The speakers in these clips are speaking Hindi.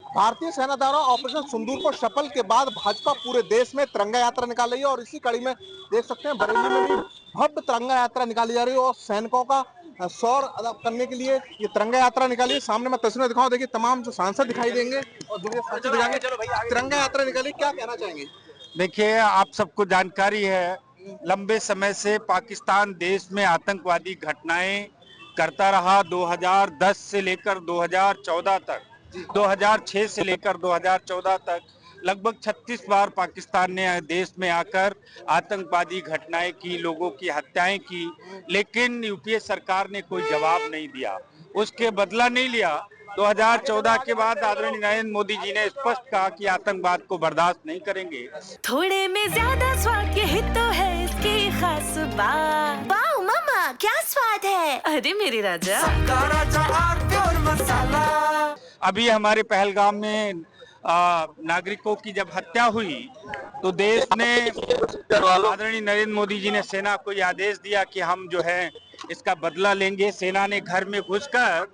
भारतीय सेना द्वारा ऑपरेशन सिंदूर को सफल के बाद भाजपा पूरे देश में तिरंगा यात्रा निकाल रही है और इसी कड़ी में देख सकते हैं बरेली में भी भव्य तिरंगा यात्रा निकाली जा रही है और सैनिकों का शौर्य अदा करने के लिए ये तिरंगा यात्रा निकाली है। सामने मैं तस्वीरें दिखाऊं, देखिए तमाम जो सांसद दिखाई देंगे और जो साथी दिखाएंगे। तिरंगा यात्रा निकाली, क्या कहना चाहेंगे? देखिए, आप सबको जानकारी है, लंबे समय से पाकिस्तान देश में आतंकवादी घटनाएं करता रहा। 2010 से लेकर 2014 तक, 2006 से लेकर 2014 तक लगभग 36 बार पाकिस्तान ने देश में आकर आतंकवादी घटनाएं की, लोगों की हत्याएं की, लेकिन यूपीए सरकार ने कोई जवाब नहीं दिया, उसके बदला नहीं लिया। 2014 के बाद आदरणीय नरेंद्र मोदी जी ने स्पष्ट कहा कि आतंकवाद को बर्दाश्त नहीं करेंगे। थोड़े में ज्यादा स्वाद यही तो है इसकी खास बात। वाओ मामा, क्या स्वाद है। अरे मेरे राजा, अभी हमारे पहलगाम में नागरिकों की जब हत्या हुई तो देश ने, आदरणीय नरेंद्र मोदी जी ने सेना को यह आदेश दिया कि हम जो है इसका बदला लेंगे। सेना ने घर में घुसकर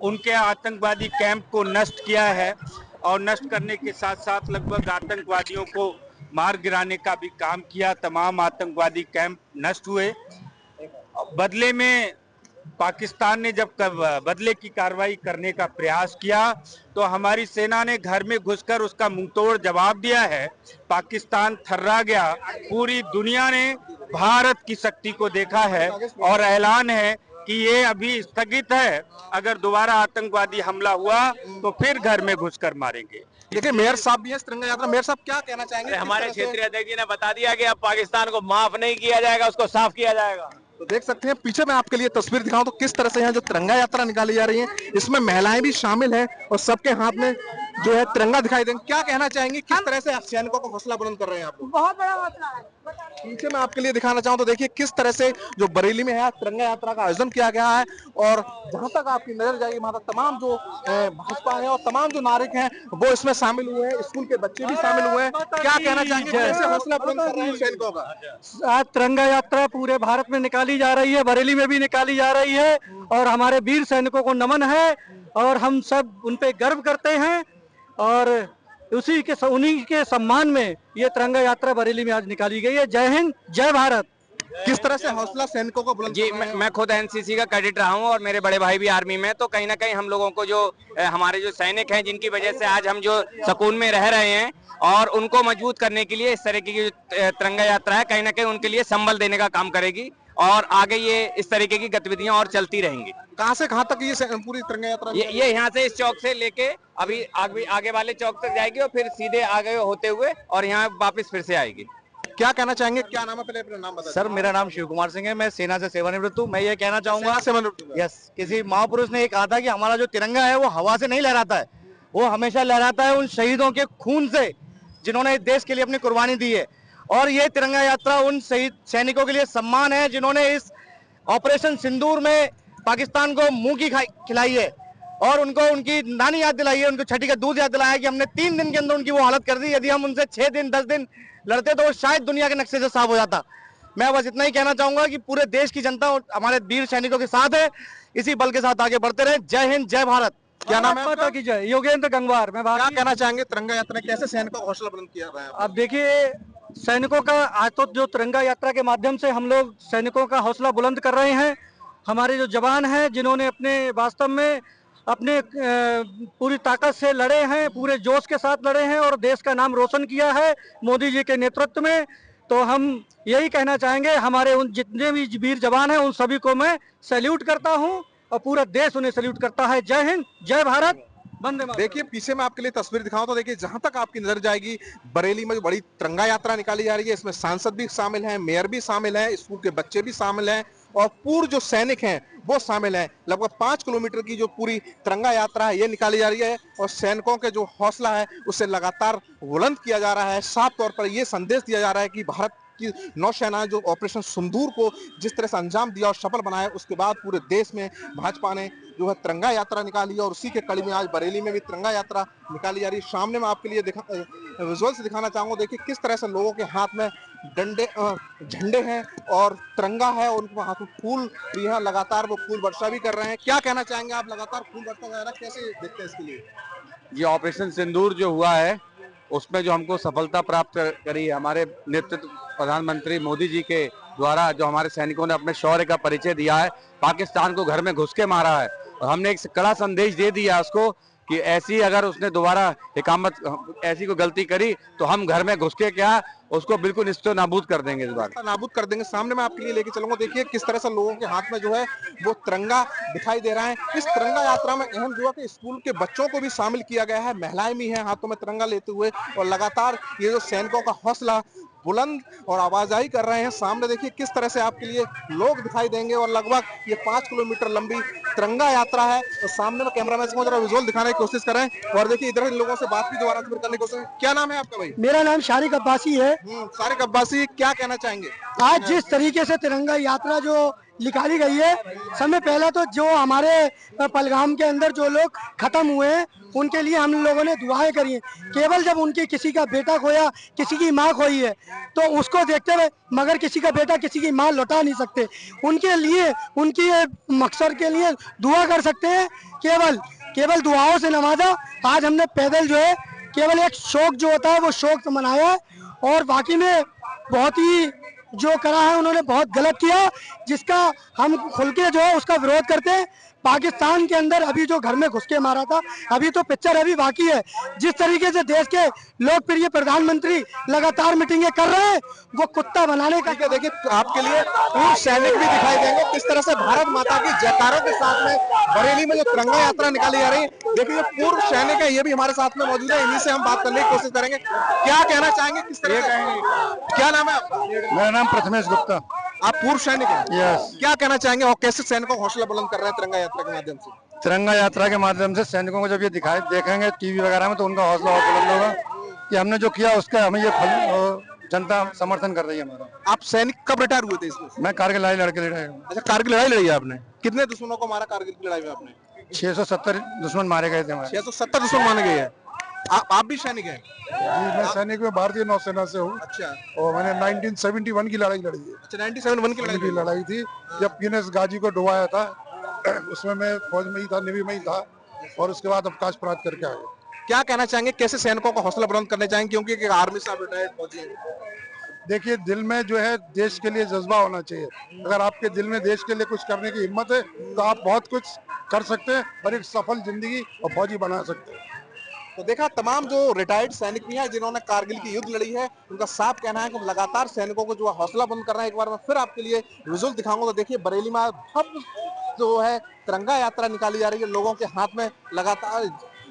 उनके आतंकवादी कैंप को नष्ट किया है और नष्ट करने के साथ साथ लगभग आतंकवादियों को मार गिराने का भी काम किया। तमाम आतंकवादी कैंप नष्ट हुए। बदले में पाकिस्तान ने जब बदले की कार्रवाई करने का प्रयास किया तो हमारी सेना ने घर में घुसकर उसका मुंहतोड़ जवाब दिया है। पाकिस्तान थर्रा गया। पूरी दुनिया ने भारत की शक्ति को देखा है और ऐलान है कि ये अभी स्थगित है। अगर दोबारा आतंकवादी हमला हुआ तो फिर घर में घुसकर मारेंगे। देखिए मेयर साहब भी है तिरंगा यात्रा। मेयर साहब क्या कहना चाहेंगे? हमारे क्षेत्रीय अध्यक्ष जी ने बता दिया कि अब पाकिस्तान को माफ नहीं किया जाएगा, उसको साफ किया जाएगा। तो देख सकते हैं पीछे मैं आपके लिए तस्वीर दिखाऊं तो किस तरह से यहाँ जो तिरंगा यात्रा निकाली जा रही है, इसमें महिलाएं भी शामिल हैं और सबके हाथ में जो है तिरंगा दिखाई देंगे। क्या कहना चाहेंगे, किस तरह से सैनिकों को हौसला बुलंद कर रहे हैं आप लोग? बहुत बड़ा हौसला है। पीछे मैं आपके लिए दिखाना चाहूँ तो देखिए किस तरह से जो बरेली में है तिरंगा यात्रा का आयोजन किया गया है और जहां तक आपकी नजर जाएगी वहां तक तमाम जो भाजपा है और तमाम जो नागरिक हैं वो इसमें शामिल हुए हैं। स्कूल के बच्चे भी शामिल हुए हैं। क्या कहना चाहेंगे, कैसे हौसला बुलंद कर रहे हैं सैनिकों का? आज तिरंगा यात्रा पूरे भारत में निकाली जा रही है, बरेली में भी निकाली जा रही है और हमारे वीर सैनिकों को नमन है और हम सब उन पे गर्व करते हैं और उन्हीं के सम्मान में ये तिरंगा यात्रा बरेली में आज निकाली गई है। जय हिंद, जय भारत। किस तरह से हौसला सैनिकों को बुलंद जी, मैं खुद एनसीसी का कैडेट रहा हूं और मेरे बड़े भाई भी आर्मी में, तो कहीं ना कहीं हम लोगों को जो हमारे जो सैनिक हैं जिनकी वजह से आज हम जो सुकून में रह रहे हैं और उनको मजबूत करने के लिए इस तरह की जो तिरंगा यात्रा है कहीं ना कहीं उनके लिए संबल देने का काम करेगी और आगे ये इस तरीके की गतिविधियां और चलती रहेंगी। कहां से कहां तक ये पूरी तिरंगा यात्रा? ये यहाँ से इस चौक से लेके अभी आगे वाले चौक तक जाएगी और फिर सीधे आगे होते हुए और यहाँ वापस फिर से आएगी। क्या कहना चाहेंगे, क्या नाम है? पहले अपना नाम बता। सर, मेरा नाम शिव कुमार सिंह है, मैं सेना से सेवानिवृत्त हूँ। मैं ये कहना चाहूंगा, किसी महापुरुष ने ये कहा था कि हमारा जो तिरंगा है वो हवा से नहीं लहराता है, वो हमेशा लहराता है उन शहीदों के खून से जिन्होंने देश के लिए अपनी कुर्बानी दी है। और ये तिरंगा यात्रा उन शहीद सैनिकों के लिए सम्मान है जिन्होंने इस ऑपरेशन सिंदूर में पाकिस्तान को मुंह की खिलाई है और उनको उनकी नानी याद दिलाई है, उनको छठी का दूध याद दिलाया कि हमने 3 दिन के अंदर उनकी वो हालत कर दी। यदि हम उनसे 6 दिन 10 दिन लड़ते तो वो शायद दुनिया के नक्शे से साफ हो जाता। मैं बस इतना ही कहना चाहूंगा कि पूरे देश की जनता हमारे वीर सैनिकों के साथ है, इसी बल के साथ आगे बढ़ते रहे। जय हिंद, जय भारत। क्या नाम है आपका? की जय। योगेंद्र गंगवार। मैं क्या कहना चाहेंगे, तिरंगा यात्रा कैसे सैनिकों को हौसला बुलंद किया रहा है? अब देखिए, सैनिकों का आज तो जो तिरंगा यात्रा के माध्यम से हम लोग सैनिकों का हौसला बुलंद कर रहे हैं। हमारे जो जवान हैं जिन्होंने अपने वास्तव में अपने पूरी ताकत से लड़े हैं, पूरे जोश के साथ लड़े हैं और देश का नाम रोशन किया है मोदी जी के नेतृत्व में। तो हम यही कहना चाहेंगे, हमारे उन जितने भी वीर जवान हैं उन सभी को मैं सैल्यूट करता हूं और पूरा देश उन्हें सैल्यूट करता है। जय हिंद, जय भारत, वंदे मातरम। देखिए पीछे मैं आपके लिए तस्वीर दिखाऊं तो देखिए जहां तक आपकी नजर जाएगी बरेली में जो बड़ी तिरंगा यात्रा निकाली जा रही है, इसमें सांसद भी शामिल हैं, मेयर भी शामिल हैं, स्कूल के बच्चे भी शामिल हैं और पूर्व जो सैनिक हैं वो शामिल हैं। लगभग 5 किलोमीटर की जो पूरी तिरंगा यात्रा है ये निकाली जा रही है और सैनिकों के जो हौसला है उसे लगातार बुलंद किया जा रहा है। साफ तौर पर यह संदेश दिया जा रहा है कि भारत की नौसेना जो ऑपरेशन सिंदूर को जिस तरह से अंजाम दिया और सफल बनाया, उसके बाद पूरे देश में भाजपा ने जो है तिरंगा यात्रा निकाली और उसी के कड़ी में आज बरेली में भी तिरंगा यात्रा निकाली जा रही है। सामने में आपके लिए विजुअल से दिखाना चाहूंगा, देखिए किस तरह से लोगों के हाथ में झंडे हैं और तिरंगा है, उनके हाथ में फूल भी हैं, लगातार वो फूल वर्षा भी कर रहे हैं। क्या कहना चाहेंगे आप, लगातार फूल वर्षा वगैरह कैसे देखते हैं इसके लिए? ये ऑपरेशन सिंदूर जो हुआ है उसमें जो हमको सफलता प्राप्त करी है, हमारे नेतृत्व प्रधानमंत्री मोदी जी के द्वारा जो हमारे सैनिकों ने अपने शौर्य का परिचय दिया है, पाकिस्तान को घर में घुस के मारा है और हमने एक कड़ा संदेश दे दिया उसको कि ऐसी अगर उसने दोबारा इकामत ऐसी कोई गलती करी तो हम घर में घुस के क्या उसको बिल्कुल निश्चित नाबूद कर देंगे। इस बार नाबूद कर देंगे। सामने मैं आपके लिए लेके चलूंगा। देखिए किस तरह से लोगों के हाथ में जो है वो तिरंगा दिखाई दे रहा है। इस तिरंगा यात्रा में अहम जो है कि स्कूल के बच्चों को भी शामिल किया गया है, महिलाएं भी हैं हाथों में तिरंगा लेते हुए और लगातार ये जो सैनिकों का हौसला बुलंद और आवाजाही कर रहे हैं। सामने देखिए किस तरह से आपके लिए लोग दिखाई देंगे और लगभग ये 5 किलोमीटर लंबी तिरंगा यात्रा है। और सामने में कैमरामैन को जरा विजुअल दिखाने की कोशिश करें और देखिए इधर इन लोगों से बात भी दोबारा से करने की कोशिश। क्या नाम है आपका भाई? मेरा नाम शारिक अब्बासी है। शारिक अब्बासी, क्या कहना चाहेंगे? आज जिस तरीके से तिरंगा यात्रा जो निकाली गई है, समय पहले तो जो हमारे पहलगाम के अंदर जो लोग खत्म हुए हैं उनके लिए हम लोगों ने दुआएं करी हैं। केवल जब उनकी किसी का बेटा खोया, किसी की माँ खोई है तो उसको देखते हुए, मगर किसी का बेटा किसी की माँ लौटा नहीं सकते। उनके लिए, उनकी मकसद के लिए दुआ कर सकते हैं, केवल दुआओं से नवाजा। आज हमने पैदल जो है केवल एक शौक जो होता है वो शौक मनाया है और बाकी में बहुत ही जो करा है उन्होंने बहुत गलत किया, जिसका हम खुल के जो है उसका विरोध करते हैं। पाकिस्तान के अंदर अभी जो घर में घुस के मारा था, अभी तो पिक्चर अभी बाकी है। जिस तरीके से देश के लोकप्रिय प्रधानमंत्री लगातार मीटिंगें कर रहे हैं वो कुत्ता बनाने का। देखिए आपके लिए पूर्व सैनिक भी दिखाई देंगे किस तरह से भारत माता की जयकारों के साथ में बरेली में जो तिरंगा यात्रा निकाली जा रही है। देखिए ये पूर्व सैनिक है, ये भी हमारे साथ में मौजूद है, इन्हीं से हम बात करने की कोशिश करेंगे। क्या कहना चाहेंगे, किस तरह से? क्या नाम है आपका? मेरा नाम प्रथमेश गुप्ता। आप पूर्व सैनिक हैं? यस। क्या कहना चाहेंगे और कैसे सैनिकों को हौसला बुलंद कर रहे हैं तिरंगा यात्रा के माध्यम से? तिरंगा यात्रा के माध्यम से सैनिकों को जब ये देखेंगे टीवी वगैरह में तो उनका हौसला और बुलंद होगा कि हमने जो किया उसका हमें ये फल जनता समर्थन कर रही है हमारा। आप सैनिक कब रिटायर हुए थे इसमें? मैं कारगिल लड़ाई लड़के रिटायर हूँ। अच्छा, कारगिल लड़ाई लड़ी है आपने? कितने दुश्मनों को मारा कारगिल की लड़ाई में आपने? 670 दुश्मन मारे गए थे हमारे। 670 दुश्मन मारे गए हैं। आप भी सैनिक हैं? जी, मैं सैनिक में भारतीय नौसेना से हूँ। अच्छा। और मैंने 1971 की लड़ाई लड़ी है। अच्छा, 1971 की लड़ाई थी जब पीएनएस गाजी को डुबाया था। उसमें मैं फौज में ही था, नेवी में ही था और उसके बाद अवकाश प्राप्त करके आ गया। क्या कहना चाहेंगे, कैसे सैनिकों को हौसला बुलंद करने चाहेंगे, क्योंकि एक आर्मी से आप रिटायर्ड फौजी हैं? देखिए, दिल में जो है देश के लिए जज्बा होना चाहिए। अगर आपके दिल में देश के लिए कुछ करने की हिम्मत है तो आप बहुत कुछ कर सकते हैं और एक सफल जिंदगी और फौजी बना सकते हैं। तो देखा तमाम जो रिटायर्ड सैनिक भी हैं जिन्होंने कारगिल की युद्ध लड़ी है, उनका साफ कहना है कि लगातार सैनिकों को जो हौसला बुलंद कर रहे हैं। एक बार मैं फिर आपके लिए विजुअल दिखाऊंगा। तो देखिए बरेली में अब जो है तिरंगा यात्रा निकाली जा रही है, लोगों के हाथ में लगातार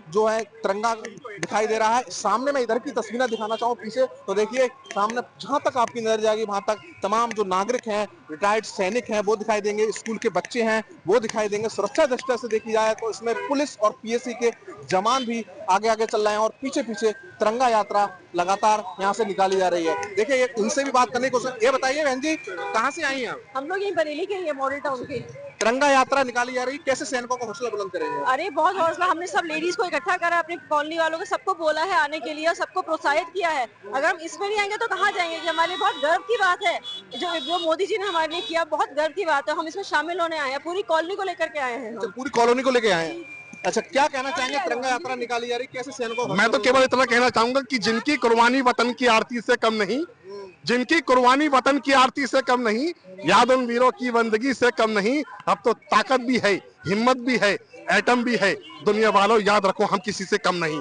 जो है तिरंगा दिखाई दे रहा है। सामने मैं इधर की तस्वीरें दिखाना चाहूँ पीछे, तो देखिए सामने जहां तक आपकी नजर जाएगी वहां तक तमाम जो नागरिक हैं, रिटायर्ड सैनिक हैं वो दिखाई देंगे, स्कूल के बच्चे हैं वो दिखाई देंगे। सुरक्षा दृष्टि से देखी जाए तो इसमें पुलिस और पीएससी के जवान भी आगे आगे चल रहे हैं और पीछे पीछे तिरंगा यात्रा लगातार यहाँ से निकाली जा रही है। देखिए इनसे भी बात करने की कोशिश। ये बताइए बहन जी, कहाँ से आई हैं आप? हम लोग यही बरेली के हैं, मॉडल टाउन के। तिरंगा यात्रा निकाली जा रही है, कैसे सैनिकों को हौसला बुलंद करेंगे? अरे बहुत हौसला, हमने सब लेडीज को इकट्ठा करा, अपने कॉलोनी वालों को सबको बोला है आने के लिए और सबको प्रोत्साहित किया है। अगर हम इसमें नहीं आएंगे तो कहाँ जाएंगे? हमारे लिए बहुत गर्व की बात है जो मोदी जी ने हमारे लिए किया, बहुत गर्व की बात है। हम इसमें शामिल होने आए हैं, पूरी कॉलोनी को लेकर के आए हैं। पूरी कॉलोनी को लेके आए हैं। अच्छा, क्या कहना चाहेंगे, तिरंगा यात्रा निकाली जा रही है, कैसे सैनिकों को? मैं तो केवल इतना कहना चाहूंगा कि जिनकी कुर्बानी वतन की आरती से कम नहीं, जिनकी कुर्बानी वतन की आरती से कम नहीं, याद उन वीरों की बंदगी से कम नहीं। अब तो ताकत भी है, हिम्मत भी है, एटम भी है। दुनिया वालों याद रखो, हम किसी से कम नहीं।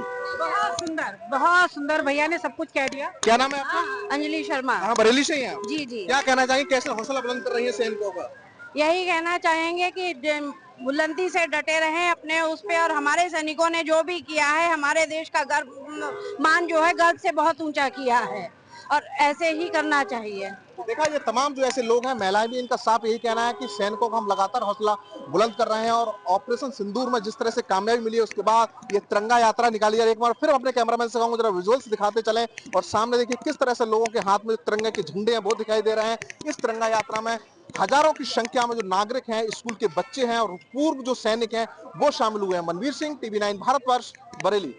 बहुत सुंदर भैया ने सब कुछ कह दिया। क्या नाम है आपका? अंजलि शर्मा। हाँ, बरेली से ही हैं आप? जी जी। क्या कहना चाहेंगे, कैसे हौसला बुलंद कर रही है सैनिकों का? यही कहना चाहेंगे कि बुलंदी से डटे रहें अपने उस पे, और हमारे सैनिकों ने जो भी किया है हमारे देश का गर्व मान जो है गर्व से बहुत ऊंचा किया है और ऐसे ही करना चाहिए। देखा ये तमाम जो ऐसे लोग हैं, महिलाएं भी, इनका साफ यही कहना है कि सैनिकों को हम लगातार हौसला बुलंद कर रहे हैं और ऑपरेशन सिंदूर में जिस तरह से कामयाबी मिली है उसके बाद ये तिरंगा यात्रा निकाली जा रही है। एक बार फिर अपने कैमरामैन से कहूंगा जरा विजुअल्स दिखाते चलें और सामने देखिए किस तरह से लोगों के हाथ में तिरंगे के झंडे हैं वो दिखाई दे रहे हैं। इस तिरंगा यात्रा में हजारों की संख्या में जो नागरिक हैं, स्कूल के बच्चे हैं और पूर्व जो सैनिक हैं वो शामिल हुए हैं। मनवीर सिंह, TV9 भारतवर्ष, बरेली।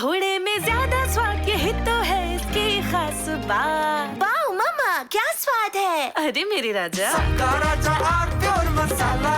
थोड़े में ज्यादा स्वाद यही तो है इसकी खास बात। वाओ मम्मा, क्या स्वाद है? अरे मेरे राजा, सबका राजा आरती और मसाला।